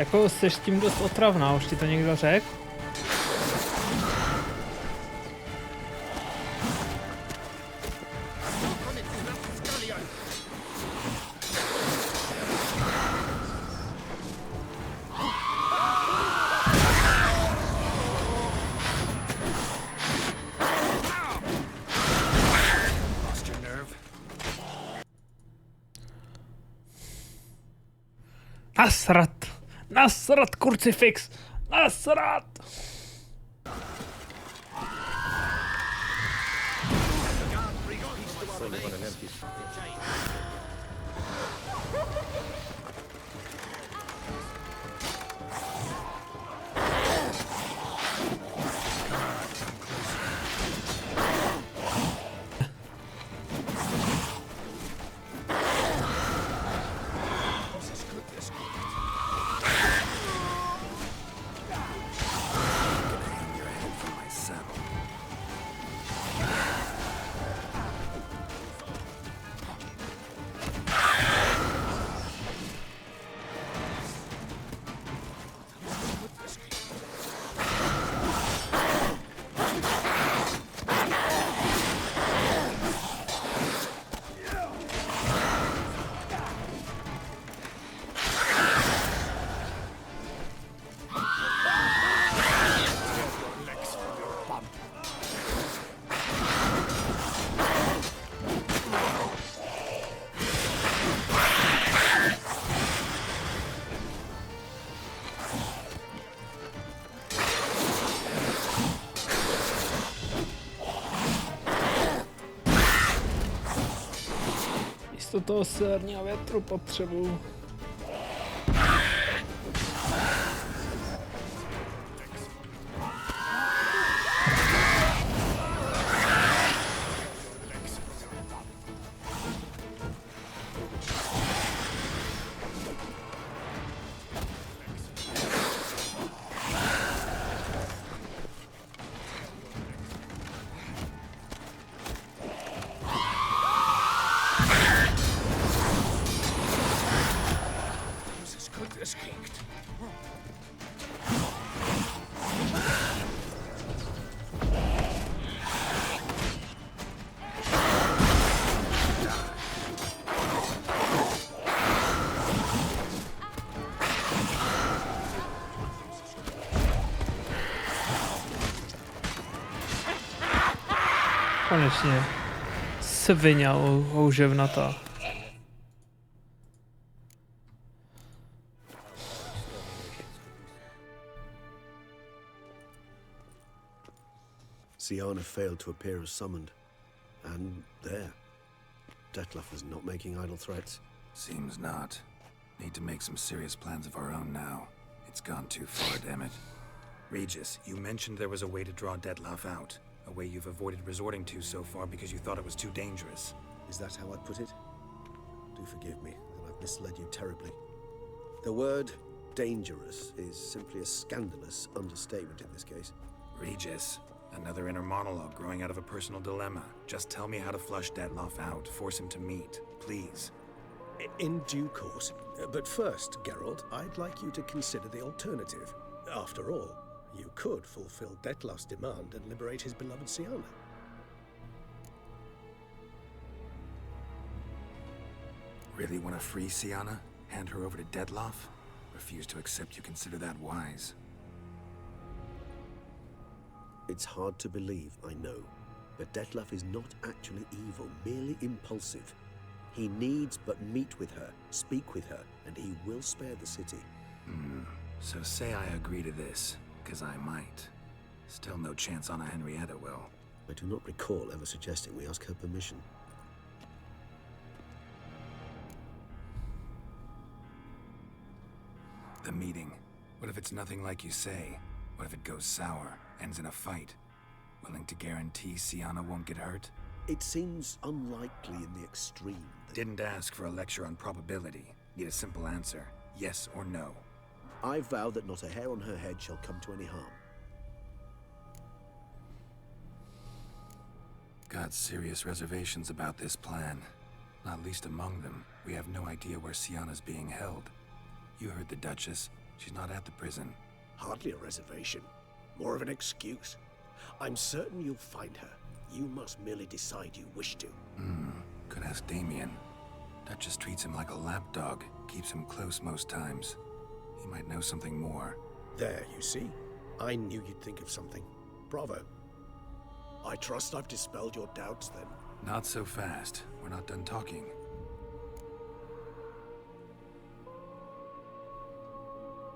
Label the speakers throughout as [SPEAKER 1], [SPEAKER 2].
[SPEAKER 1] Jako jsi s tím dost otravná, už ti to někdo řekl? Nasrat! Nasrat, kurcifix! Nasrat! Místo toho sérního větru potřebuju. Konečně. Svině houževnatá.
[SPEAKER 2] Siana failed to appear as summoned. And there. Detlef is not making idle threats.
[SPEAKER 3] Seems not. Need to make some serious plans of our own now. It's gone too far, damn it. Regis, you mentioned there was a way to draw Detlef out. A way you've avoided resorting to so far because you thought it was too dangerous.
[SPEAKER 2] Is that how I'd put it? Do forgive me that I've misled you terribly. The word dangerous is simply a scandalous understatement in this case.
[SPEAKER 3] Regis, another inner monologue growing out of a personal dilemma. Just tell me how to flush Detlef out, force him to meet, please.
[SPEAKER 2] In due course. But first, Geralt, I'd like you to consider the alternative. After all, you could fulfill Detlef's demand and liberate his beloved Siana.
[SPEAKER 3] Really want to free Siana? Hand her over to Detlef? Refuse to accept you consider that wise.
[SPEAKER 2] It's hard to believe, I know, but Detlef is not actually evil, merely impulsive. He needs but meet with her, speak with her, and he will spare the city.
[SPEAKER 3] So say I agree to this, because I might. Still no chance Anna Henrietta will.
[SPEAKER 2] I do not recall ever suggesting we ask her permission.
[SPEAKER 3] The meeting. What if it's nothing like you say? What if it goes sour, ends in a fight? Willing to guarantee Siana won't get hurt?
[SPEAKER 2] It seems unlikely in the extreme.
[SPEAKER 3] Didn't ask for a lecture on probability. Need a simple answer. Yes or no.
[SPEAKER 2] I vow that not a hair on her head shall come to any harm.
[SPEAKER 3] Got serious reservations about this plan. Not least among them, we have no idea where Siana's being held. You heard the Duchess. She's not at the prison.
[SPEAKER 2] Hardly a reservation. More of an excuse. I'm certain you'll find her. You must merely decide you wish to.
[SPEAKER 3] Could ask Damien. Duchess treats him like a lapdog, keeps him close most times. He might know something more.
[SPEAKER 2] There, you see? I knew you'd think of something. Bravo. I trust I've dispelled your doubts then.
[SPEAKER 3] Not so fast. We're not done talking.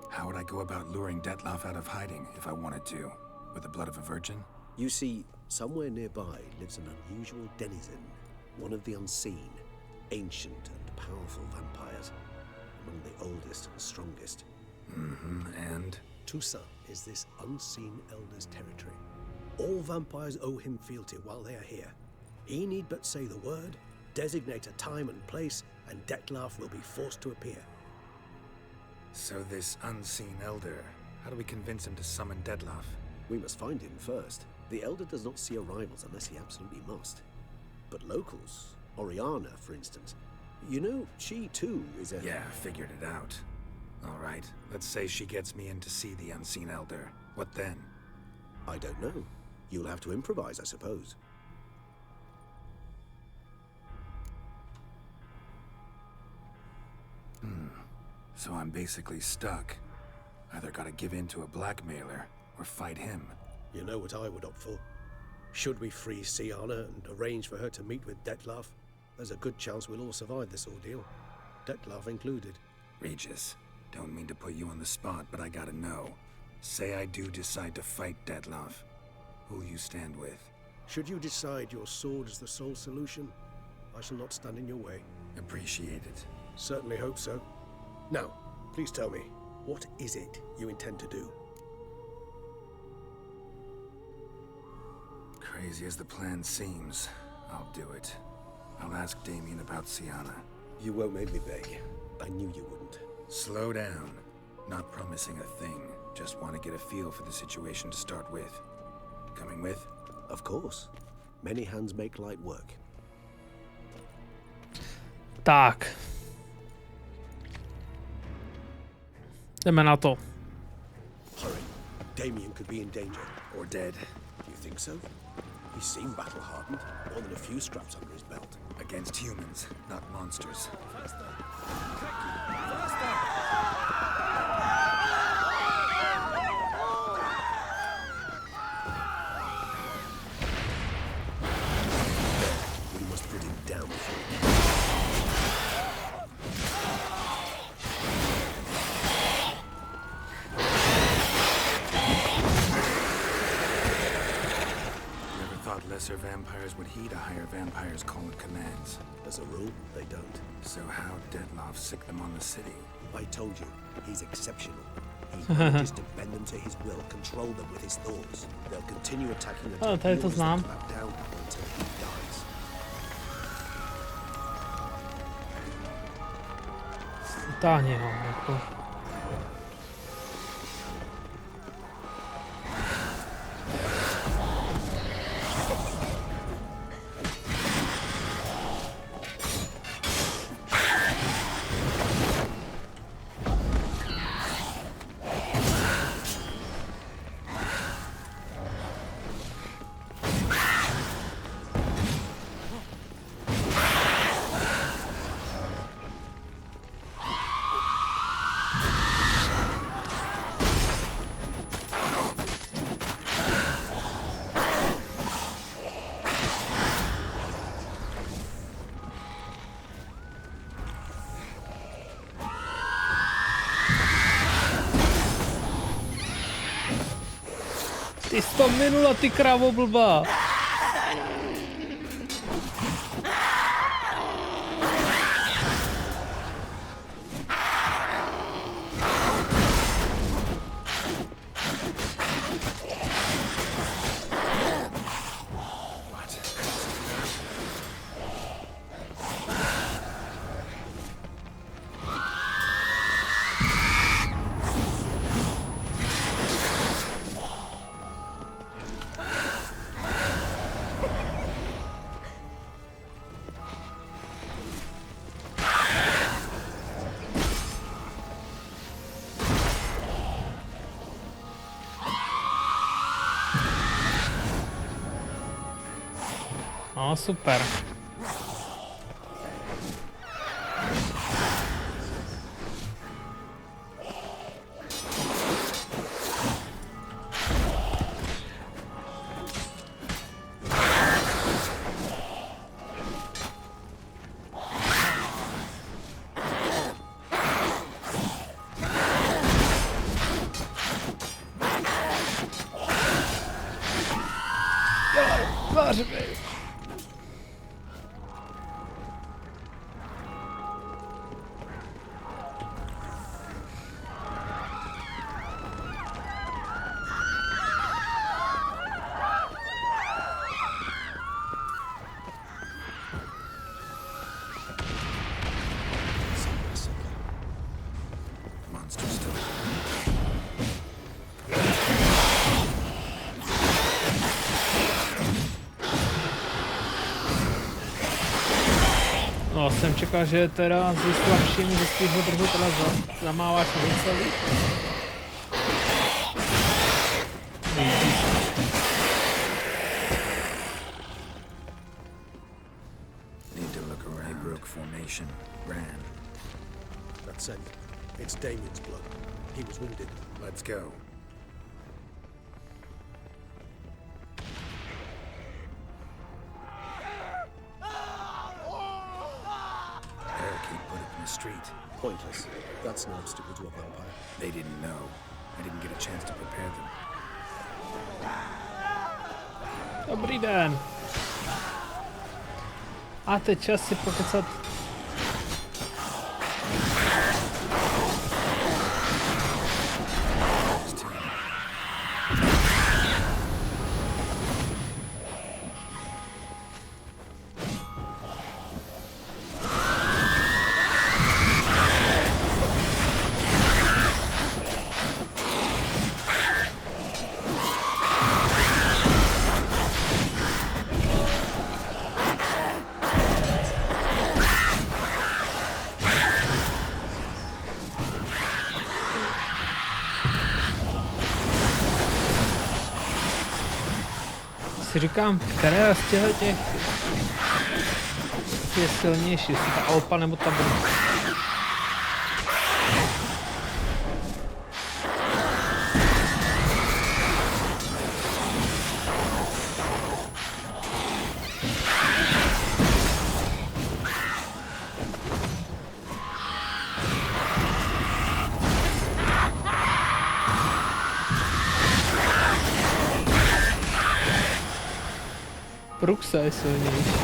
[SPEAKER 3] How would I go about luring Detloff out of hiding if I wanted to? With the blood of a virgin?
[SPEAKER 2] You see, somewhere nearby lives an unusual denizen, one of the unseen, ancient and powerful vampires, among the oldest and strongest.
[SPEAKER 3] And?
[SPEAKER 2] Toussaint is this unseen elder's territory. All vampires owe him fealty while they are here. He need but say the word, designate a time and place, and Detloff will be forced to appear.
[SPEAKER 3] So this unseen elder, how do we convince him to summon Detloff?
[SPEAKER 2] We must find him first. The elder does not see arrivals unless he absolutely must. But locals, Oriana, for instance, you know, she too is a...
[SPEAKER 3] Yeah, figured it out. All right, let's say she gets me in to see the unseen elder. What then?
[SPEAKER 2] I don't know. You'll have to improvise, I suppose.
[SPEAKER 3] So I'm basically stuck. Either gotta give in to a blackmailer, or fight him.
[SPEAKER 2] You know what I would opt for. Should we free Siana and arrange for her to meet with Detloff, there's a good chance we'll all survive this ordeal. Detloff included.
[SPEAKER 3] Regis, don't mean to put you on the spot, but I gotta know. Say I do decide to fight Detloff. Who'll you stand with?
[SPEAKER 2] Should you decide your sword is the sole solution, I shall not stand in your way.
[SPEAKER 3] Appreciate it.
[SPEAKER 2] Certainly hope so. Now, please tell me, what is it you intend to do?
[SPEAKER 3] Crazy as the plan seems, I'll do it. I'll ask Damien about Siana.
[SPEAKER 2] You won't make me beg. I knew you wouldn't.
[SPEAKER 3] Slow down. Not promising a thing. Just want to get a feel for the situation to start with. Coming with?
[SPEAKER 2] Of course. Many hands make light work.
[SPEAKER 1] Tak. Jdeme na to.
[SPEAKER 2] Hurry. Damien could be in danger.
[SPEAKER 3] Or dead.
[SPEAKER 2] You think so? He seemed battle-hardened. More than a few straps under his belt.
[SPEAKER 3] Against humans, not monsters.
[SPEAKER 2] We must put him down.
[SPEAKER 3] Lesser vampires would heed a higher vampire's call and commands.
[SPEAKER 2] As a rule, they don't.
[SPEAKER 3] So how'd Detloff sick them on the city?
[SPEAKER 2] I told you, he's exceptional. He manages to bend them to his will, control them with his thoughts. They'll continue attacking until
[SPEAKER 1] tady to znám.
[SPEAKER 2] back down until he dies.
[SPEAKER 1] Utáhni ho, jako. Ty jsi to minula, ty krávo blbá. No, super.
[SPEAKER 3] Monster still.
[SPEAKER 1] No, jsem čekal, že teda ze slabšími ze svýho druhu teda zamáváš necelý.
[SPEAKER 3] Need to look around. Broke formation. Ran.
[SPEAKER 2] That's it. It's Damien's blood. He was wounded.
[SPEAKER 3] Let's go. Barricade put up in the street.
[SPEAKER 2] Pointless. That's no obstacle to a vampire.
[SPEAKER 3] They didn't know. I didn't get a chance to prepare them.
[SPEAKER 1] Dobrý den. A teď čas si pokecat. Si říkám, které z těch je silnější, jestli ta Alpa nebo ta Brna. Bruxa je silnější.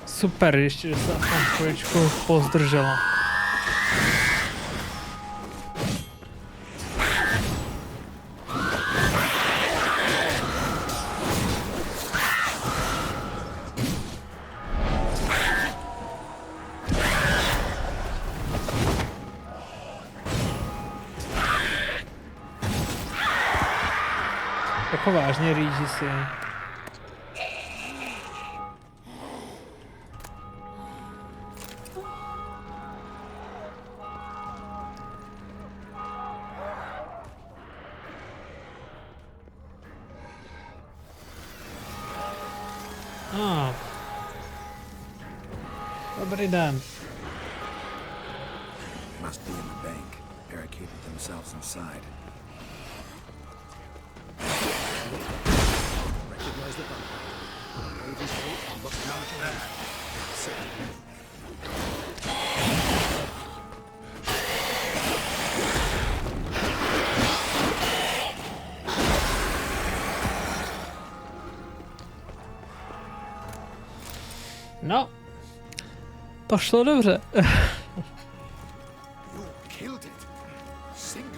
[SPEAKER 1] Super, ještě že se tam chvíličku pozdržela. Jako vážně rýží si. Dobrý den.
[SPEAKER 3] Must be in the bank. Barricaded themselves inside.
[SPEAKER 2] Recognize the vampire. All these folk must be
[SPEAKER 1] No, to šlo dobře.
[SPEAKER 4] You killed it. Single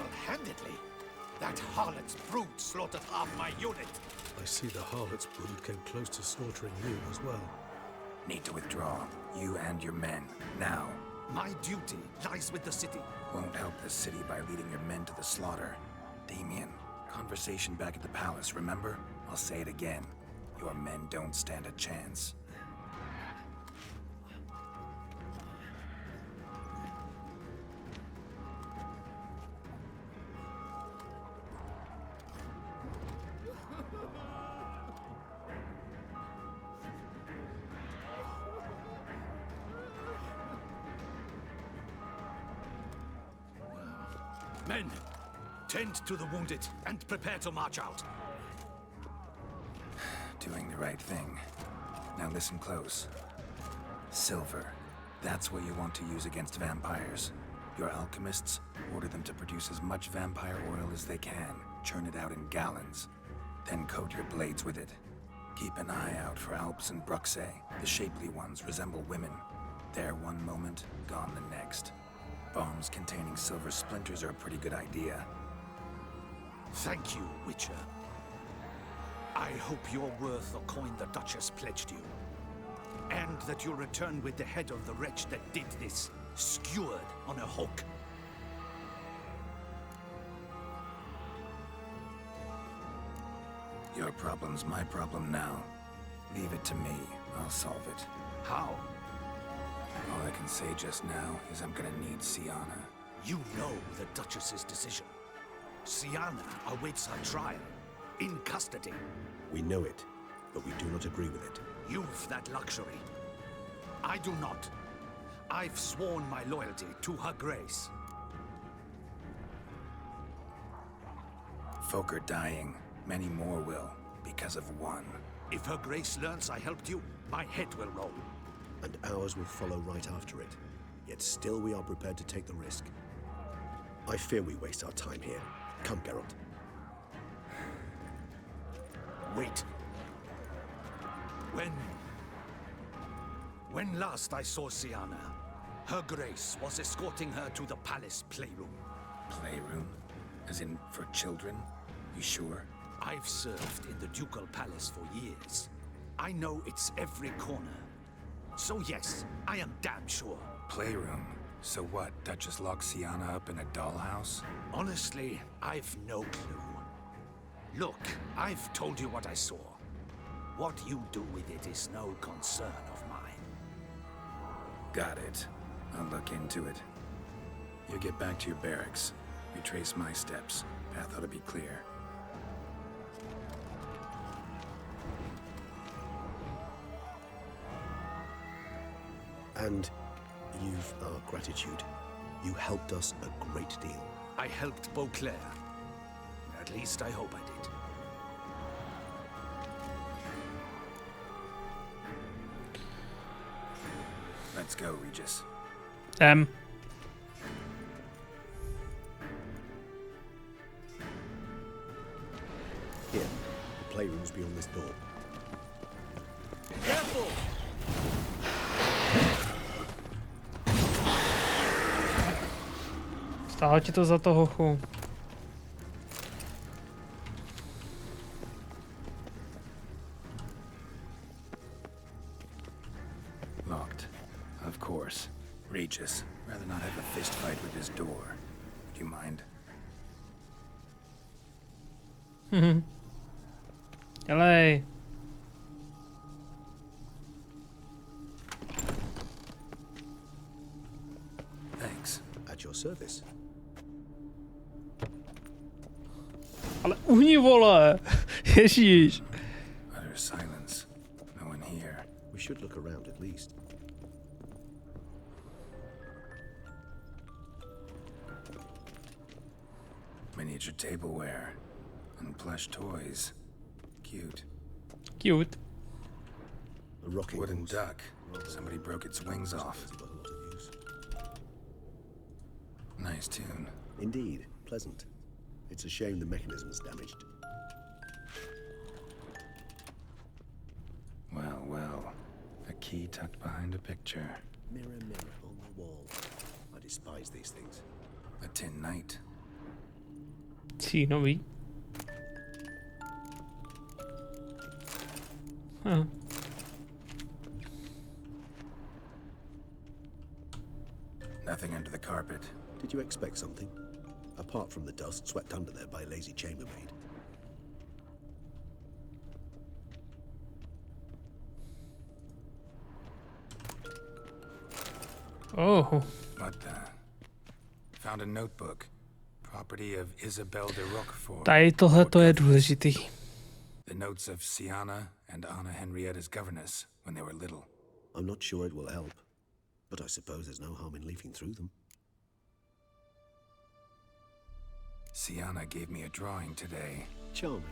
[SPEAKER 4] brute slaughtered half my unit.
[SPEAKER 2] I see the harlot's brood came close to slaughtering you as well.
[SPEAKER 3] Need to withdraw. You and your men. Now.
[SPEAKER 4] My duty lies with the city.
[SPEAKER 3] Won't help the city by leading your men to the slaughter. Damien, conversation back at the palace, remember? I'll say it again. Your men don't stand a chance.
[SPEAKER 4] Men, tend to the wounded and prepare to march out.
[SPEAKER 3] Doing the right thing. Now listen close. Silver. That's what you want to use against vampires. Your alchemists, order them to produce as much vampire oil as they can. Churn it out in gallons. Then coat your blades with it. Keep an eye out for Alps and Bruxae. The shapely ones resemble women. There one moment, gone the next. Bombs containing silver splinters are a pretty good idea.
[SPEAKER 4] Thank you, Witcher. I hope you're worth the coin the Duchess pledged you. And that you'll return with the head of the wretch that did this, skewered on a hook.
[SPEAKER 3] Your problem's my problem now. Leave it to me. I'll solve it.
[SPEAKER 4] How?
[SPEAKER 3] All I can say just now is I'm gonna need Sienna.
[SPEAKER 4] You know the Duchess's decision. Sienna awaits her trial, in custody.
[SPEAKER 2] We know it, but we do not agree with it.
[SPEAKER 4] You've that luxury. I do not. I've sworn my loyalty to her grace.
[SPEAKER 3] Folk are dying. Many more will, because of one.
[SPEAKER 4] If her grace learns I helped you, my head will roll.
[SPEAKER 2] And ours will follow right after it. Yet still we are prepared to take the risk. I fear we waste our time here. Come, Geralt.
[SPEAKER 4] Wait. When last I saw Sienna, her grace was escorting her to the palace playroom.
[SPEAKER 3] Playroom? As in, for children? You sure?
[SPEAKER 4] I've served in the ducal palace for years. I know it's every corner. So yes, I am damn sure.
[SPEAKER 3] Playroom? So what, Duchess locked Sienna up in a dollhouse?
[SPEAKER 4] Honestly, I've no clue. Look, I've told you what I saw. What you do with it is no concern of mine.
[SPEAKER 3] Got it. I'll look into it. You get back to your barracks. Retrace my steps. Path ought to be clear.
[SPEAKER 2] And you've our gratitude. You helped us a great deal.
[SPEAKER 4] I helped Beauclair. At least I hope I did.
[SPEAKER 3] Let's go, Regis.
[SPEAKER 2] Here, the playroom's beyond this door.
[SPEAKER 4] Careful!
[SPEAKER 1] Stálo ti to za to, hochu.
[SPEAKER 3] Locked. Of course. Regis, rather not have a fist fight with this door. Do you mind?
[SPEAKER 1] Dělej.
[SPEAKER 3] Thanks.
[SPEAKER 2] At your service.
[SPEAKER 1] Ale uhni, vole. Ježíš.
[SPEAKER 3] Utter silence. No one here.
[SPEAKER 2] We should look around at least.
[SPEAKER 3] Miniature tableware. And plush toys. Cute.
[SPEAKER 1] Cute.
[SPEAKER 2] A rocking
[SPEAKER 3] Wooden
[SPEAKER 2] horse.
[SPEAKER 3] duck. Somebody broke its wings off.
[SPEAKER 2] It's got a lot of use.
[SPEAKER 3] Nice tune.
[SPEAKER 2] Indeed, pleasant. It's a shame the mechanism's damaged.
[SPEAKER 3] Well, well. A key tucked behind a picture.
[SPEAKER 2] Mirror, mirror on the wall. I despise these things.
[SPEAKER 3] A tin knight.
[SPEAKER 1] Cínový.
[SPEAKER 3] Nothing under the carpet.
[SPEAKER 2] Did you expect something? Apart from the dust swept under there by a lazy chambermaid.
[SPEAKER 1] Oh,
[SPEAKER 3] What the? Found a notebook. Property of Isabel de Roquefort.
[SPEAKER 1] tady tohleto je důležitý.
[SPEAKER 3] The notes of Siana and Anna Henrietta's governess when they were little.
[SPEAKER 2] I'm not sure it will help, but I suppose there's no harm in leafing through them.
[SPEAKER 3] Siana gave me a drawing today
[SPEAKER 2] Charming.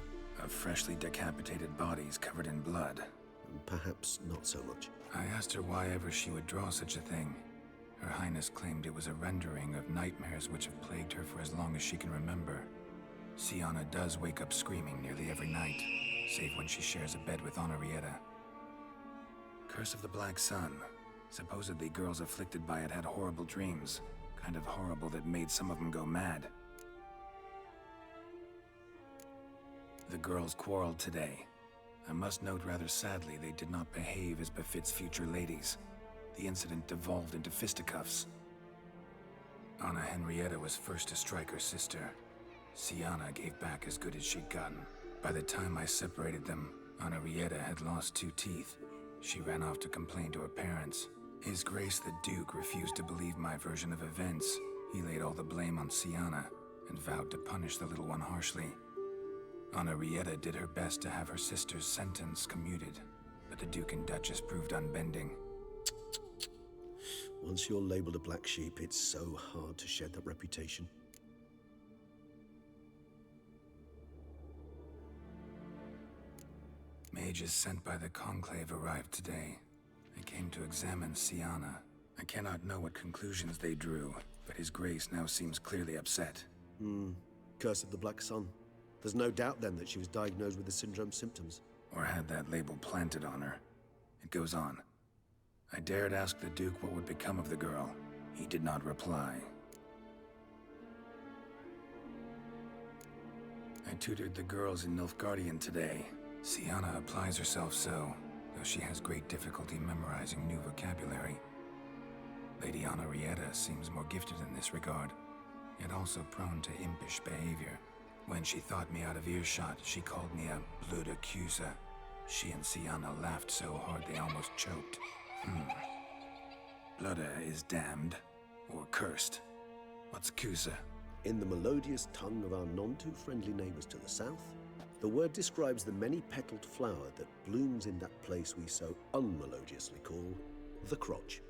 [SPEAKER 3] of freshly decapitated bodies covered in blood.
[SPEAKER 2] Perhaps not so much.
[SPEAKER 3] I asked her why ever she would draw such a thing. Her Highness claimed it was a rendering of nightmares which have plagued her for as long as she can remember. Siana does wake up screaming nearly every night, save when she shares a bed with Henrietta. Curse of the Black Sun. Supposedly girls afflicted by it had horrible dreams, kind of horrible that made some of them go mad. The girls quarreled today. I must note rather sadly they did not behave as befits future ladies. The incident devolved into fisticuffs. Anna Henrietta was first to strike her sister. Siana gave back as good as she'd gotten. By the time I separated them, Henrietta had lost 2 teeth. She ran off to complain to her parents. His Grace the Duke refused to believe my version of events. He laid all the blame on Siana and vowed to punish the little one harshly. Henrietta did her best to have her sister's sentence commuted, but the Duke and Duchess proved unbending.
[SPEAKER 2] Once you're labeled a black sheep, it's so hard to shed that reputation.
[SPEAKER 3] Mages sent by the Conclave arrived today. They came to examine Siana. I cannot know what conclusions they drew, but His Grace now seems clearly upset.
[SPEAKER 2] Curse of the Black Sun. There's no doubt then that she was diagnosed with the syndrome symptoms.
[SPEAKER 3] Or had that label planted on her. It goes on. I dared ask the Duke what would become of the girl. He did not reply. I tutored the girls in Nilfgaardian today. Siana applies herself so, though she has great difficulty memorizing new vocabulary. Lady Henrietta seems more gifted in this regard, yet also prone to impish behavior. When she thought me out of earshot, she called me a blood accuser. She and Siana laughed so hard they almost choked. Blooda is damned, or cursed. What's accuser?
[SPEAKER 2] In the melodious tongue of our none-too-friendly neighbors to the south, the word describes the many-petaled flower that blooms in that place we so unmelodiously call the crotch.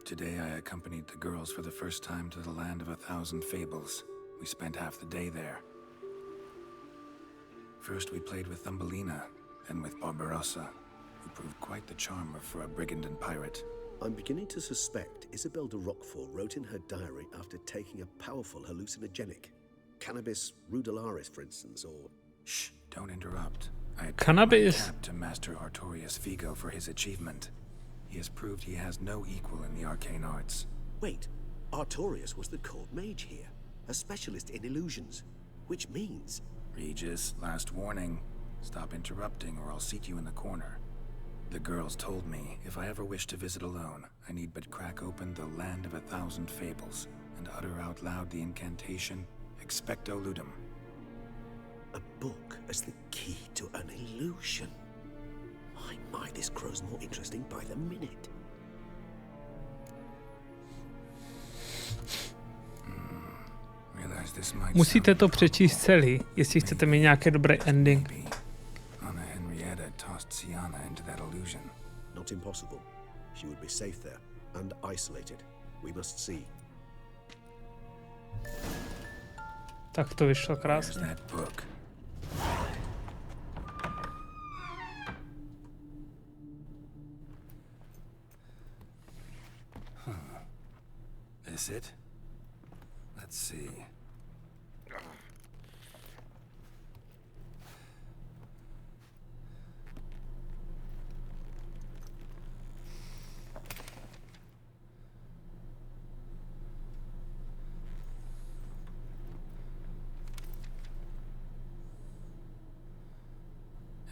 [SPEAKER 3] Today I accompanied the girls for the first time to the land of 1,000 fables. We spent half the day there. First we played with Thumbelina, then with Barbarossa, who proved quite the charmer for a brigand and pirate.
[SPEAKER 2] I'm beginning to suspect Isabel de Roquefort wrote in her diary after taking a powerful hallucinogenic. Cannabis rudularis, for instance, or...
[SPEAKER 3] Shh, don't interrupt. I had
[SPEAKER 1] Cannabis.
[SPEAKER 3] tapped to Master Artorius Vigo for his achievement. He has proved he has no equal in the arcane arts.
[SPEAKER 2] Wait, Artorius was the court mage here, a specialist in illusions, which means...
[SPEAKER 3] Regis, last warning. Stop interrupting or I'll seat you in the corner. The girls told me if I ever wish to visit alone, I need but crack open the land of 1,000 fables and utter out loud the incantation, Expecto Ludum.
[SPEAKER 2] A book as the key to an illusion. My, this grows more interesting by the minute.
[SPEAKER 3] Realize this might
[SPEAKER 1] Musíte
[SPEAKER 3] sound
[SPEAKER 1] to přečíst celý, jestli chcete mít nějaký dobrý ending.
[SPEAKER 3] maybe. Anna Henrietta tossed Siana into that illusion.
[SPEAKER 2] Not impossible. She would be safe there, and isolated. We must see.
[SPEAKER 1] Tak to vyšlo
[SPEAKER 3] There's
[SPEAKER 1] krásně.
[SPEAKER 3] that book. This it? Let's see.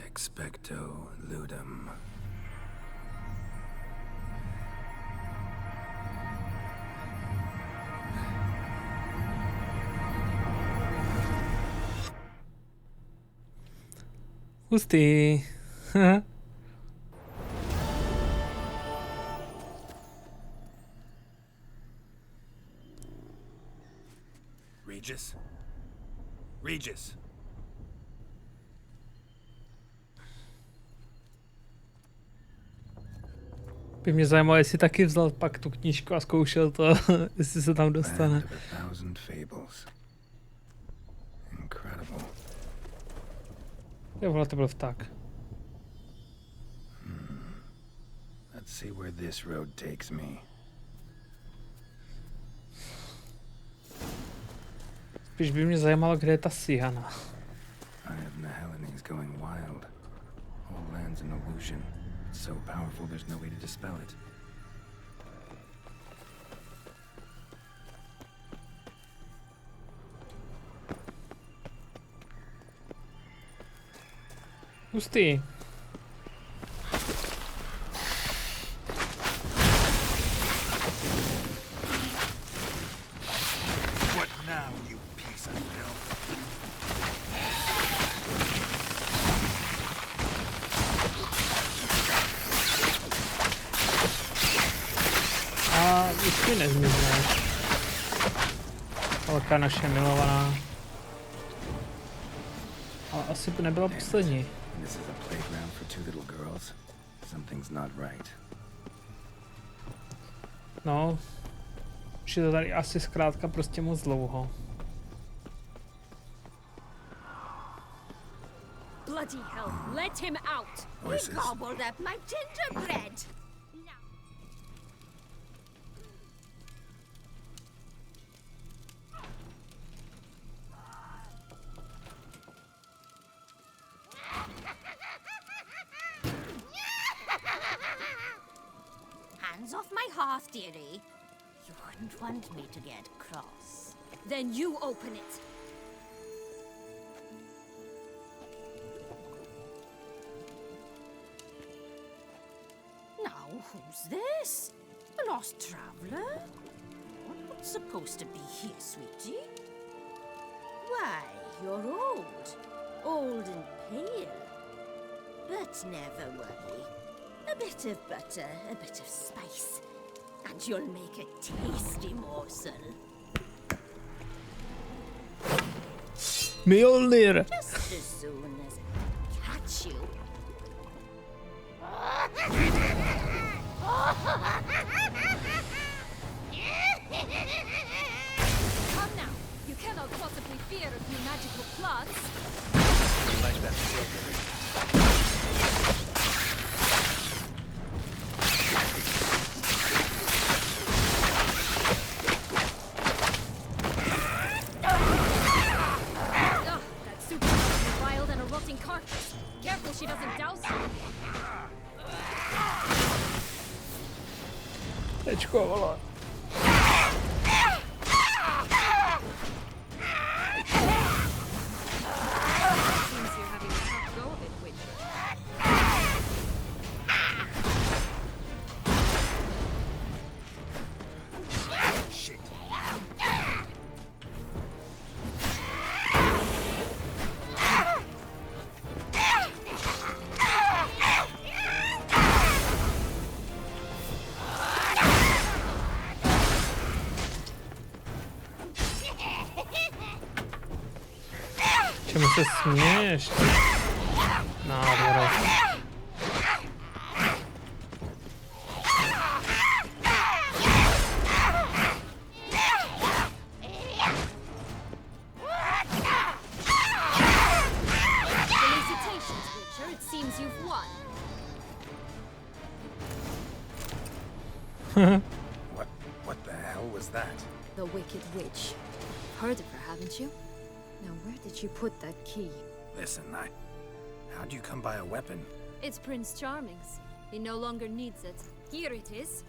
[SPEAKER 3] Expecto ludum.
[SPEAKER 1] Hustý.
[SPEAKER 3] Regis? Regis!
[SPEAKER 1] By mě zajímalo, jestli taky vzal pak tu knížku a zkoušel to, jestli se tam dostane. Jo, vole, to byl vták.
[SPEAKER 3] Let's see where this road takes me.
[SPEAKER 1] Spíš by mě zajímalo, kde je ta Sihana.
[SPEAKER 3] Eye of Nehelene is going wild. Whole land's an illusion. It's so powerful there's no way to dispel it.
[SPEAKER 1] Hustý.
[SPEAKER 3] What now, you piece of filth?
[SPEAKER 1] A už mi nezmizneš. Velká naše milovaná. Ale asi by nebyla poslední.
[SPEAKER 3] This is a playground for two little girls. Something's not right.
[SPEAKER 1] No. Už je to tady asi zkrátka prostě moc dlouho.
[SPEAKER 5] Bloody hell, let him out!
[SPEAKER 3] Voices.
[SPEAKER 5] He gobbled up my gingerbread! Hands off my hearth, dearie. You wouldn't want me to get cross. Then you open it. Now, who's this? A lost traveler? You're not supposed to be here, sweetie. Why, you're old. Old and pale. But never worry. A bit of butter, a bit of spice, and you'll make a tasty morsel.
[SPEAKER 1] Mjolnir!
[SPEAKER 5] Just as soon as I catch you.
[SPEAKER 6] Come now. You cannot possibly fear a few magical plots. Ugh, that soup is more vile than a rotting carcass. Careful she doesn't douse you.
[SPEAKER 1] Tečko, vole.
[SPEAKER 6] Seems you're having a tough go of it, Witcher.
[SPEAKER 3] Shit.
[SPEAKER 1] Čemu se směješ? Nádhera.
[SPEAKER 6] Felicitations, Witcher. It seems you've won.
[SPEAKER 3] What the hell was that?
[SPEAKER 6] The Wicked Witch. Heard of her, haven't you? Now, where did she put that key?
[SPEAKER 3] Listen, how'd you come by a weapon?
[SPEAKER 6] It's Prince Charming's. He no longer needs it. Here it is.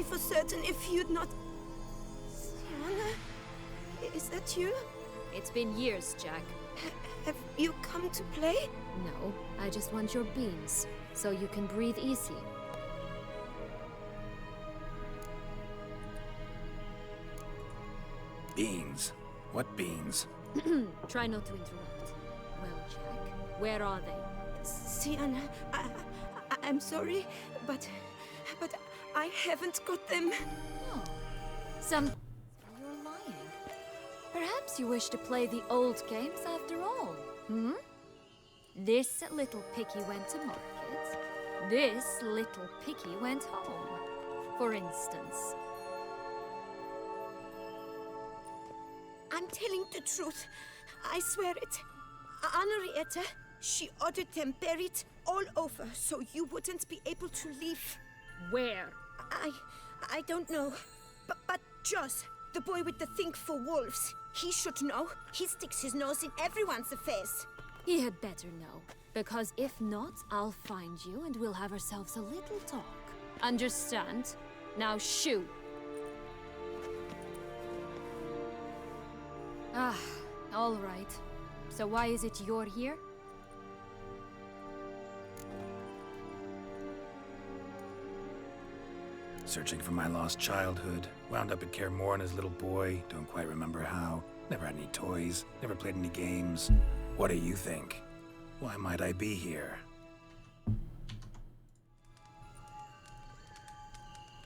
[SPEAKER 7] me for certain if you'd not... Sienna? Is that you?
[SPEAKER 6] It's been years, Jack.
[SPEAKER 7] Have you come to play?
[SPEAKER 6] No, I just want your beans, so you can breathe easy.
[SPEAKER 3] Beans? What beans?
[SPEAKER 6] Try not to interrupt. Well, Jack, where are they?
[SPEAKER 7] Sienna, I'm sorry, but I haven't got them.
[SPEAKER 6] Oh, you're lying. Perhaps you wish to play the old games after all, hmm? This little piggy went to market. This little piggy went home, for instance.
[SPEAKER 7] I'm telling the truth. I swear it. Henrietta, she ordered them buried all over so you wouldn't be able to leave.
[SPEAKER 6] Where?
[SPEAKER 7] I don't know. But Joss, the boy with the thing for wolves, he should know. He sticks his nose in everyone's affairs.
[SPEAKER 6] He had better know, because if not, I'll find you and we'll have ourselves a little talk. Understand? Now shoo! Ah, all right. So why is it you're here?
[SPEAKER 3] Searching for my lost childhood. Wound up at Kaer Morhen as a little boy. Don't quite remember how. Never had any toys. Never played any games. What do you think? Why might I be here?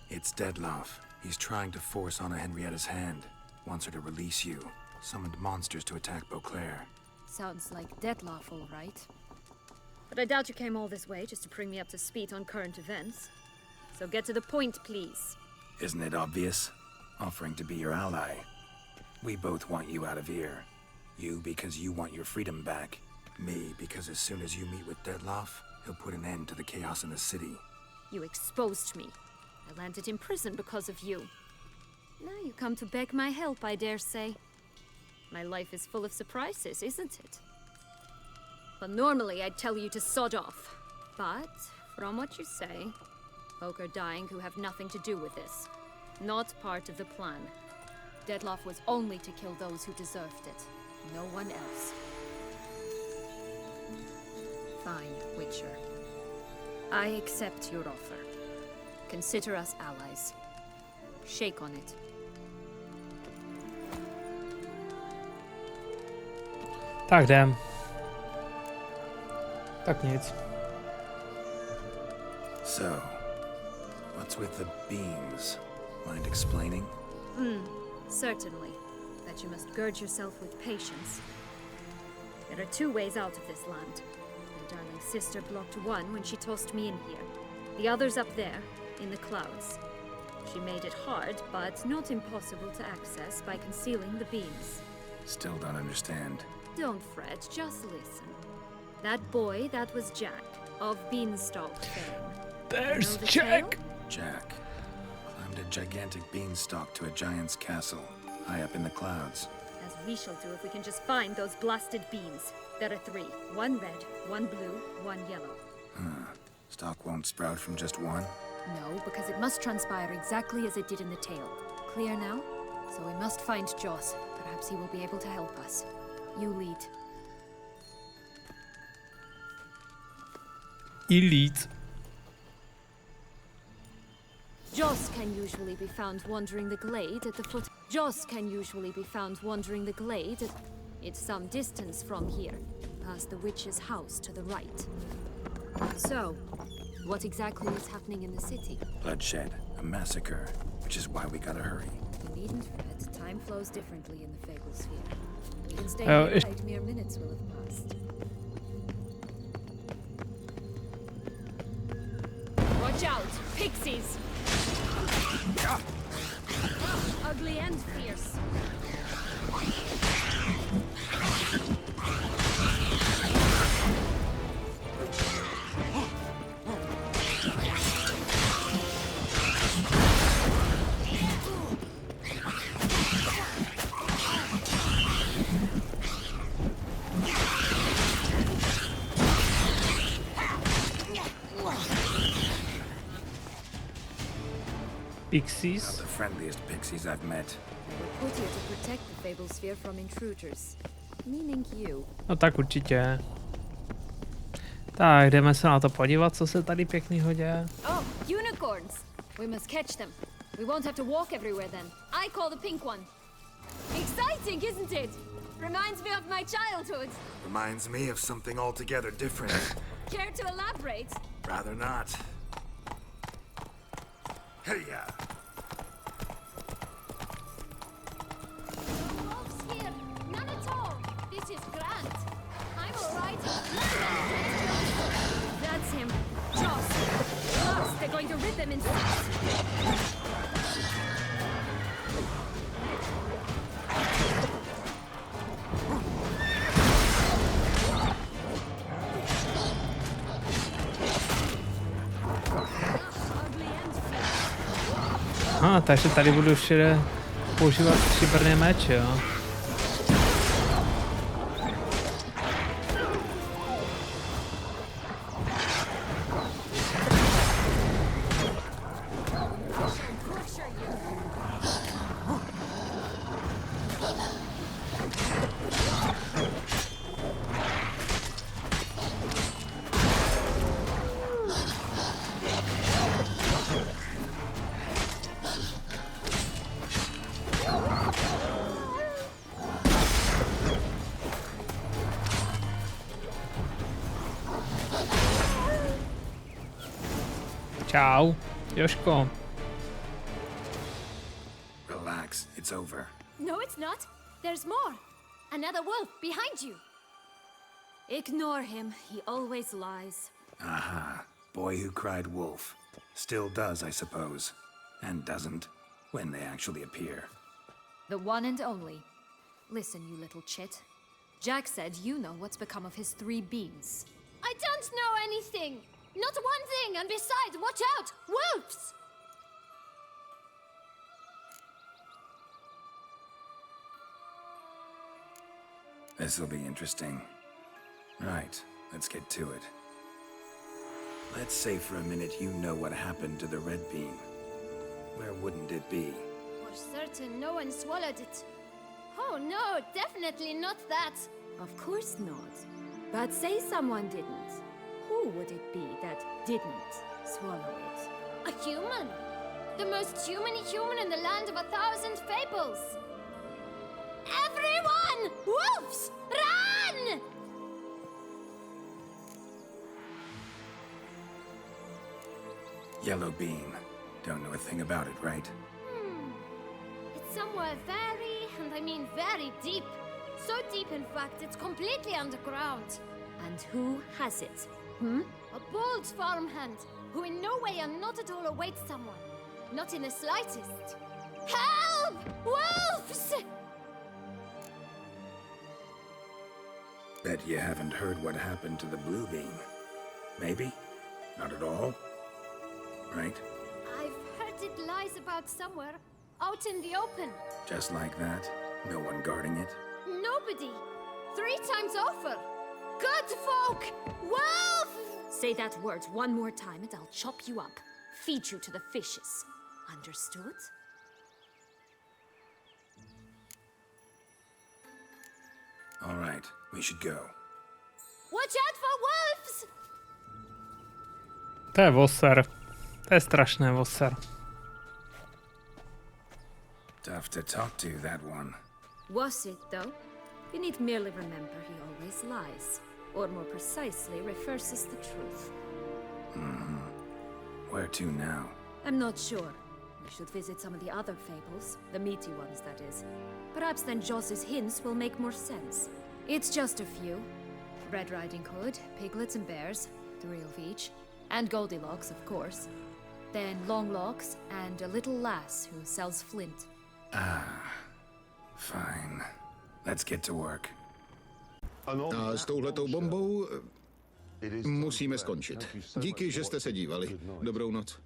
[SPEAKER 3] It's Dettlaff. He's trying to force Anna Henrietta's hand. Wants her to release you. Summoned monsters to attack Beauclair.
[SPEAKER 6] Sounds like Dettlaff, all right. But I doubt you came all this way just to bring me up to speed on current events. So get to the point, please.
[SPEAKER 3] Isn't it obvious? Offering to be your ally. We both want you out of here. You because you want your freedom back. Me because as soon as you meet with Dettlaff, he'll put an end to the chaos in the city.
[SPEAKER 6] You exposed me. I landed in prison because of you. Now you come to beg my help, I dare say. My life is full of surprises, isn't it? Well, normally I'd tell you to sod off. But, from what you say, folk are dying who have nothing to do with this. Not part of the plan. Dettlaff was only to kill those who deserved it. No one else. Fine, Witcher. I accept your offer. Consider us allies. Shake on it.
[SPEAKER 1] Tak jdem. Tak nic.
[SPEAKER 3] So, what's with the beams? Mind explaining?
[SPEAKER 6] Certainly. But you must gird yourself with patience. There are two ways out of this land. My darling sister blocked one when she tossed me in here. The other's up there, in the clouds. She made it hard, but not impossible to access by concealing the beams.
[SPEAKER 3] Still don't understand.
[SPEAKER 6] Don't fret, just listen. That boy, that was Jack, of Beanstalk fame.
[SPEAKER 1] There's
[SPEAKER 6] Know the
[SPEAKER 1] Jack.
[SPEAKER 6] tale?
[SPEAKER 3] Jack climbed a gigantic beanstalk to a giant's castle, high up in the clouds.
[SPEAKER 6] As we shall do if we can just find those blasted beans. There are 3. 1 red, 1 blue, 1 yellow.
[SPEAKER 3] Stalk won't sprout from just one?
[SPEAKER 6] No, because it must transpire exactly as it did in the tale. Clear now? So we must find Joss. Perhaps he will be able to help us. You lead.
[SPEAKER 1] Elite.
[SPEAKER 6] Joss can usually be found wandering the glade at the foot. Joss can usually be found wandering the glade at... It's some distance from here, past the witch's house to the right. So, what exactly is happening in the city?
[SPEAKER 3] Bloodshed, a massacre, which is why we gotta hurry.
[SPEAKER 6] You needn't fret. Time flows differently in the Fable Sphere. We can stay
[SPEAKER 1] Oh,
[SPEAKER 6] here, 8 mere minutes will have passed. Watch out! Pixies! Ugly and fierce.
[SPEAKER 1] Pixies.
[SPEAKER 3] Not the friendliest pixies I've met.
[SPEAKER 6] We're put here to protect the Fable Sphere from intruders. Meaning you.
[SPEAKER 1] No tak určitě. Tak, jdeme se na to podívat, co se tady pěknýho děje.
[SPEAKER 6] Oh, unicorns! We must catch them. We won't have to walk everywhere then. I call the pink one. Exciting, isn't it? Reminds me of my childhood.
[SPEAKER 3] Reminds me of something altogether different.
[SPEAKER 6] Care to elaborate?
[SPEAKER 3] Rather not. Hey-ya!
[SPEAKER 6] No wolves here. None at all. This is grand. I'm alright. That's him. Joss. Lost. They're going to rip him in six.
[SPEAKER 1] Takže tady budu všude používat stříbrné meče, jo. Čau, Joško.
[SPEAKER 3] Relax, it's over.
[SPEAKER 6] No, it's not. There's more. Another wolf behind you. Ignore him. He always lies.
[SPEAKER 3] Aha. Boy who cried wolf. Still does, I suppose. And doesn't, when they actually appear.
[SPEAKER 6] The one and only. Listen, you little chit. Jack said you know what's become of his 3 beans. I don't know anything! Not one thing, and besides, watch out! Wolves!
[SPEAKER 3] This'll be interesting. Right, let's get to it. Let's say for a minute you know what happened to the red bean. Where wouldn't it be?
[SPEAKER 6] For certain, no one swallowed it. Oh no, definitely not that. Of course not. But say someone didn't. Who would it be that didn't swallow it? A human! The most human-y human in the land of 1,000 fables! Everyone! Wolves! Run!
[SPEAKER 3] Yellow bean. Don't know a thing about it, right?
[SPEAKER 6] It's somewhere very, and I mean very deep. So deep, in fact, it's completely underground. And who has it? A bold farmhand, who in no way and not at all awaits someone. Not in the slightest. Help! Wolves!
[SPEAKER 3] Bet you haven't heard what happened to the blue bean. Maybe? Not at all? Right?
[SPEAKER 6] I've heard it lies about somewhere, out in the open.
[SPEAKER 3] Just like that? No one guarding it?
[SPEAKER 6] Nobody. 3 times over. Good folk! Wolf! Say that word one more time and I'll chop you up. Feed you to the fishes. Understood?
[SPEAKER 3] All right, we should go.
[SPEAKER 6] Watch out for wolves!
[SPEAKER 1] To je voser. To je strašné voser.
[SPEAKER 3] Tough to talk to, that one.
[SPEAKER 6] Was it, though? You need merely remember he always lies. Or more precisely, reverses the truth.
[SPEAKER 3] Where to now?
[SPEAKER 6] I'm not sure. We should visit some of the other fables. The meaty ones, that is. Perhaps then Joss's hints will make more sense. It's just a few. Red Riding Hood, piglets and bears, 3 of each. And Goldilocks, of course. Then Longlocks, and a little lass who sells flint.
[SPEAKER 3] Fine. Let's get to work.
[SPEAKER 8] A s touhletou bombou musíme skončit. Díky, že jste se dívali. Dobrou noc.